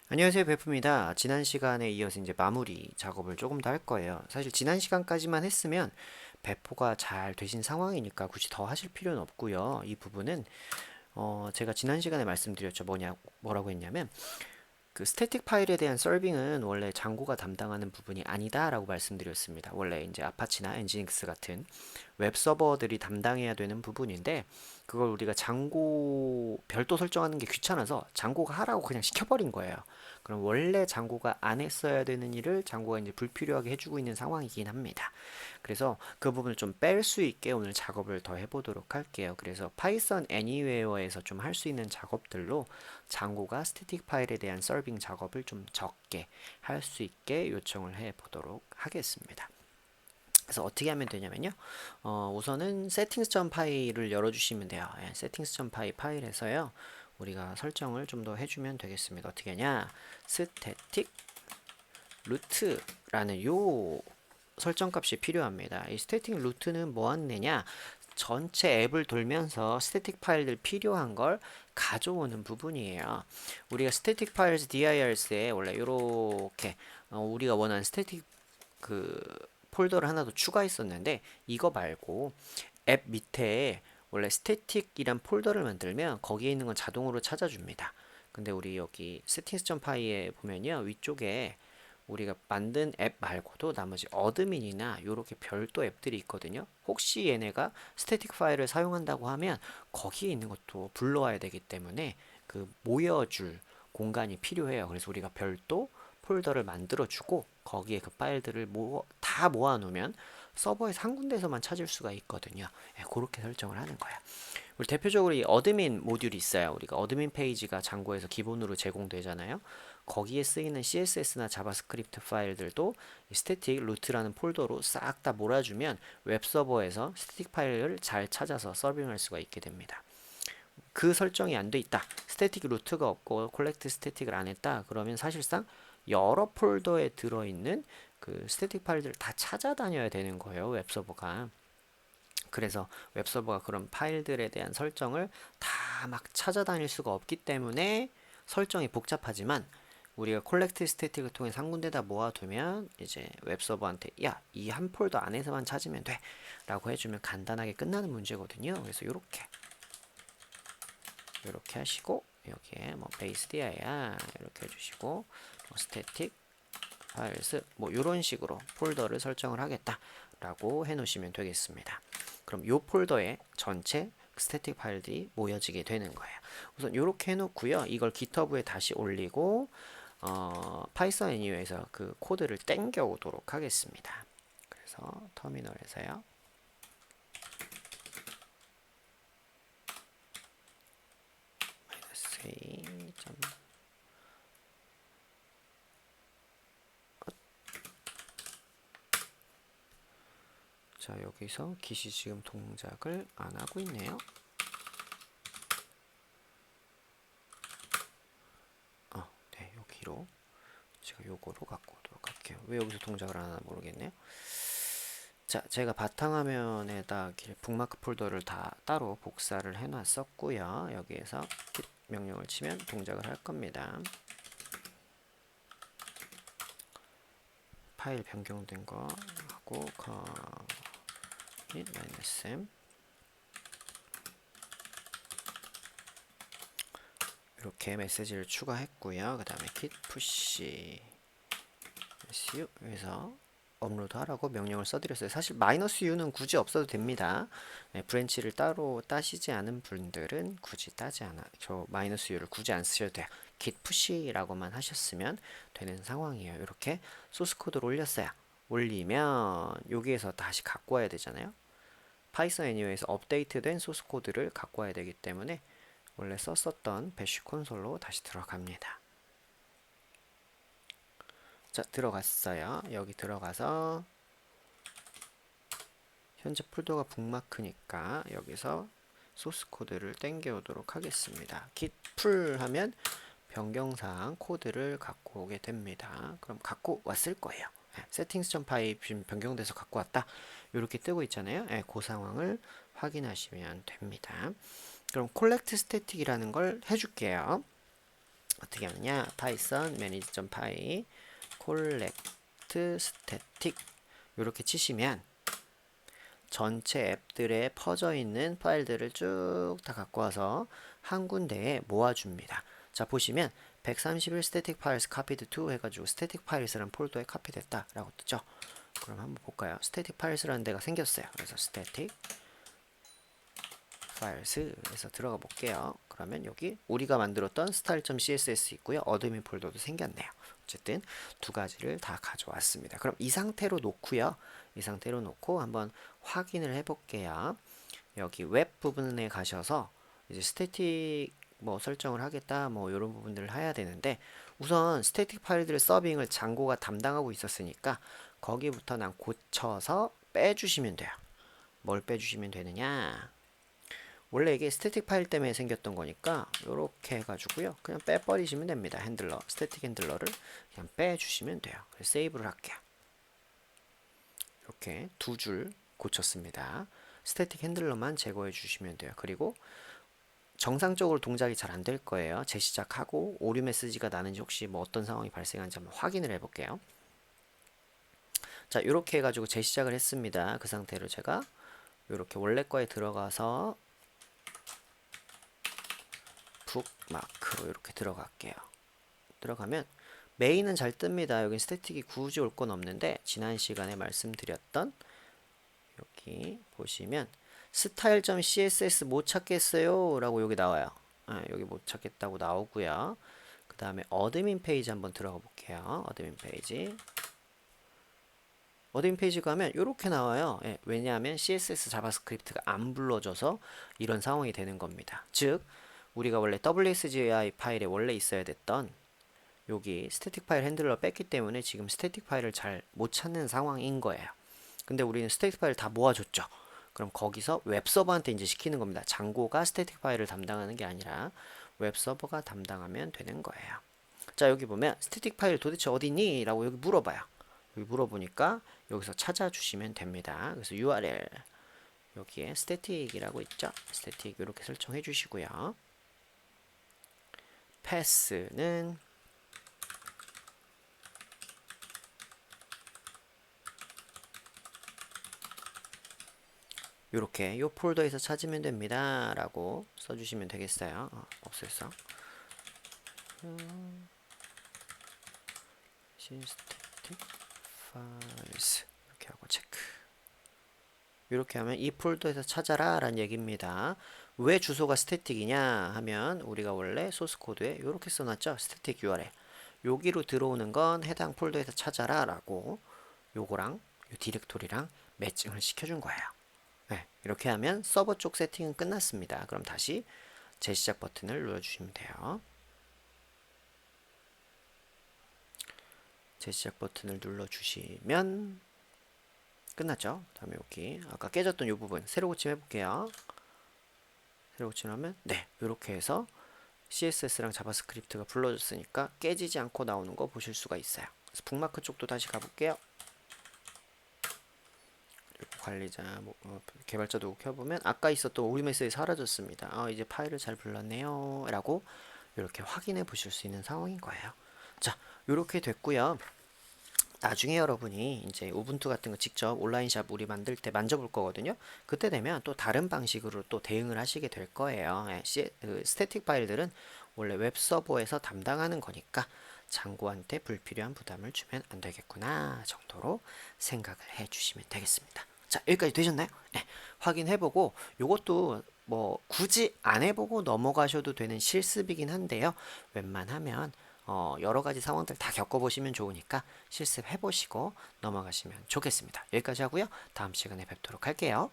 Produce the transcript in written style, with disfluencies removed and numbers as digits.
안녕하세요, 베프입니다. 지난 시간에 이어서 이제 마무리 작업을 조금 더 할 거예요. 사실 지난 시간까지만 했으면 배포가 잘 되신 상황이니까 굳이 더 하실 필요는 없고요. 이 부분은 제가 지난 시간에 말씀드렸죠. 뭐라고 했냐면 그 스태틱 파일에 대한 서빙은 원래 장고가 담당하는 부분이 아니다라고 말씀드렸습니다. 원래 이제 아파치나 엔지닉스 같은 웹 서버들이 담당해야 되는 부분인데 그걸 우리가 장고 별도 설정하는 게 귀찮아서 장고가 하라고 그냥 시켜버린 거예요. 그럼 원래 장고가 안 했어야 되는 일을 장고가 이제 불필요하게 해주고 있는 상황이긴 합니다. 그래서 그 부분을 좀 뺄 수 있게 오늘 작업을 더 해보도록 할게요. 그래서 파이썬 애니웨어에서 좀 할 수 있는 작업들로 장고가 스태틱 파일에 대한 서빙 작업을 좀 적게 할 수 있게 요청을 해 보도록 하겠습니다. 그래서 어떻게 하면 되냐면요. 우선은 settings 파일을 열어주시면 돼요. 예, settings 파일에서요. 우리가 설정을 좀 더 해주면 되겠습니다. 어떻게 하냐? static root라는 요 설정 값이 필요합니다. 이 static root는 뭐 하느냐? 전체 앱을 돌면서 스태틱 파일들 필요한 걸 가져오는 부분이에요. 우리가 static files dirs에 원래 이렇게 우리가 원하는 스태틱 그 폴더를 하나 더 추가했었는데 이거 말고 앱 밑에 원래 스태틱이란 폴더를 만들면 거기에 있는 건 자동으로 찾아줍니다. 근데 우리 여기 settings.py에 보면요 위쪽에 우리가 만든 앱 말고도 나머지 어드민이나 이렇게 별도 앱들이 있거든요. 혹시 얘네가 스태틱 파일을 사용한다고 하면 거기에 있는 것도 불러와야 되기 때문에 그 모여줄 공간이 필요해요. 그래서 우리가 별도 폴더를 만들어주고 거기에 그 파일들을 다 모아놓으면 서버에서 한 군데서만 찾을 수가 있거든요. 예, 그렇게 설정을 하는 거야. 우리 대표적으로 이 어드민 모듈이 있어요. 우리가 어드민 페이지가 장고에서 기본으로 제공되잖아요. 거기에 쓰이는 CSS나 자바스크립트 파일들도 스태틱 루트라는 폴더로 싹 다 몰아주면 웹서버에서 스태틱 파일을 잘 찾아서 서빙할 수가 있게 됩니다. 그 설정이 안 돼 있다. 스태틱 루트가 없고 콜렉트 스태틱을 안 했다. 그러면 사실상 여러 폴더에 들어있는 그 스태틱 파일들을 다 찾아다녀야 되는 거예요. 웹서버가. 그래서 웹서버가 그런 파일들에 대한 설정을 다 막 찾아다닐 수가 없기 때문에 설정이 복잡하지만 우리가 콜렉트 스태틱을 통해 한 군데다 모아두면 이제 웹서버한테 야, 이 한 폴더 안에서만 찾으면 돼 라고 해주면 간단하게 끝나는 문제거든요. 그래서 이렇게 하시고 여기에 뭐 베이스 dir 이렇게 해주시고 뭐 스태틱 파일스 뭐 이런 식으로 폴더를 설정을 하겠다라고 해놓으시면 되겠습니다. 그럼 이 폴더에 전체 스태틱 파일들이 모여지게 되는 거예요. 우선 이렇게 해놓고요. 이걸 GitHub에 다시 올리고 파이썬 애니웨어에서 그 코드를 땡겨 오도록 하겠습니다. 그래서 터미널에서요. -a 자, 여기서 깃이 지금 동작을 안 하고 있네요. 네, 여기로 제가 요거로 갖고 오도록 할게요. 왜 여기서 동작을 안 하나 모르겠네요. 자, 제가 바탕화면에다 북마크 폴더를 다 따로 복사를 해놨었고요. 여기에서 git 명령을 치면 동작을 할 겁니다. 파일 변경된 거 하고 -m 이렇게 메시지를 추가했고요. 그 다음에 git push su 해서 업로드 하라고 명령을 써드렸어요. 사실 -u는 굳이 없어도 됩니다. 네, 브랜치를 따로 따시지 않은 분들은 굳이 따지 않아. 저 -u를 굳이 안 쓰셔도 돼요. git push라고만 하셨으면 되는 상황이에요. 이렇게 소스 코드를 올렸어요. 올리면 여기에서 다시 갖고 와야 되잖아요. 파이썬 애니웨어에서 업데이트된 소스 코드를 갖고 와야 되기 때문에 원래 썼었던 배쉬 콘솔로 다시 들어갑니다. 자, 들어갔어요. 여기 들어가서 현재 폴더가 북마크니까 여기서 소스 코드를 땡겨 오도록 하겠습니다. git pull 하면 변경사항 코드를 갖고 오게 됩니다. 그럼 갖고 왔을 거예요. settings.py 지금 변경돼서 갖고 왔다. 이렇게 뜨고 있잖아요. 그 상황을 확인하시면 됩니다. 그럼 collect static이라는 걸 해줄게요. 어떻게 하느냐? python manage.py collect static 이렇게 치시면 전체 앱들에 퍼져 있는 파일들을 쭉 다 갖고 와서 한 군데에 모아줍니다. 자, 보시면 131 static files copied to 해가지고 static files라는 폴더에 카피됐다 라고 뜨죠. 그럼 한번 볼까요? static files라는 데가 생겼어요. 그래서 static files에서 들어가 볼게요. 그러면 여기 우리가 만들었던 style.css 있고요. 어드민 폴더도 생겼네요. 어쨌든 두 가지를 다 가져왔습니다. 그럼 이 상태로 놓고요. 이 상태로 놓고 한번 확인을 해 볼게요. 여기 웹 부분에 가셔서 이제 스태틱 뭐 설정을 하겠다 뭐 이런 부분들을 해야 되는데 우선 스태틱 파일들의 서빙을 장고가 담당하고 있었으니까 거기부터 난 고쳐서 빼주시면 돼요. 뭘 빼주시면 되느냐? 원래 이게 스태틱 파일 때문에 생겼던 거니까 이렇게 해가지고요 그냥 빼버리시면 됩니다. 핸들러 스태틱 핸들러를 그냥 빼주시면 돼요. 그래서 세이브를 할게요. 이렇게 두 줄 고쳤습니다. 스태틱 핸들러만 제거해 주시면 돼요. 그리고 정상적으로 동작이 잘 안 될 거예요. 재시작하고 오류 메시지가 나는지 혹시 뭐 어떤 상황이 발생한지 한번 확인을 해 볼게요. 자, 이렇게 해가지고 재시작을 했습니다. 그 상태로 제가 이렇게 원래 거에 들어가서 북마크로 이렇게 들어갈게요. 들어가면 메인은 잘 뜹니다. 여기 스태틱이 굳이 올 건 없는데 지난 시간에 말씀드렸던 여기 보시면 style.css 못 찾겠어요 라고 여기 나와요. 여기 못 찾겠다고 나오고요. 그 다음에 어드민 페이지 한번 들어가 볼게요. 어드민 페이지 가면 이렇게 나와요. 왜냐하면 CSS 자바스크립트가 안 불러져서 이런 상황이 되는 겁니다. 즉 우리가 원래 WSGI 파일에 원래 있어야 됐던 여기 스태틱 파일 핸들러 뺐기 때문에 지금 스태틱 파일을 잘 못 찾는 상황인 거예요. 근데 우리는 스태틱 파일 다 모아줬죠. 그럼 거기서 웹서버한테 이제 시키는 겁니다. 장고가 스태틱 파일을 담당하는 게 아니라 웹서버가 담당하면 되는 거예요. 자, 여기 보면 스태틱 파일 도대체 어디니? 라고 여기 물어봐요. 여기 물어보니까 여기서 찾아주시면 됩니다. 그래서 URL 여기에 static이라고 있죠. static 이렇게 설정해 주시고요. pass는 이렇게 이 폴더에서 찾으면 됩니다 라고 써주시면 되겠어요. 없었어. static files 이렇게 하고 체크. 이렇게 하면 이 폴더에서 찾아라 라는 얘기입니다. 왜 주소가 스태틱이냐 하면 우리가 원래 소스 코드에 이렇게 써놨죠. 스태틱 URL 여기로 들어오는 건 해당 폴더에서 찾아라 라고 요거랑 요 디렉토리랑 매칭을 시켜준 거예요. 네, 이렇게 하면 서버 쪽 세팅은 끝났습니다. 그럼 다시 재시작 버튼을 눌러주시면 돼요. 재시작 버튼을 눌러주시면 끝났죠. 다음에 여기 아까 깨졌던 이 부분 새로 고침 해볼게요. 새로 고침하면 네 이렇게 해서 CSS랑 자바스크립트가 불러졌으니까 깨지지 않고 나오는 거 보실 수가 있어요. 그래서 북마크 쪽도 다시 가볼게요. 관리자 개발자도 켜보면 아까 있었던 오류 메시지 사라졌습니다. 이제 파일을 잘 불렀네요 라고 이렇게 확인해 보실 수 있는 상황인 거예요. 자, 이렇게 됐고요. 나중에 여러분이 이제 우분투 같은 거 직접 온라인샵 우리 만들 때 만져볼 거거든요. 그때 되면 또 다른 방식으로 또 대응을 하시게 될 거예요. 스태틱 파일들은 원래 웹서버에서 담당하는 거니까 장고한테 불필요한 부담을 주면 안 되겠구나 정도로 생각을 해 주시면 되겠습니다. 자, 여기까지 되셨나요? 네, 확인해보고 요것도 뭐 굳이 안 해보고 넘어가셔도 되는 실습이긴 한데요. 웬만하면 여러 가지 상황들 다 겪어보시면 좋으니까 실습해보시고 넘어가시면 좋겠습니다. 여기까지 하고요. 다음 시간에 뵙도록 할게요.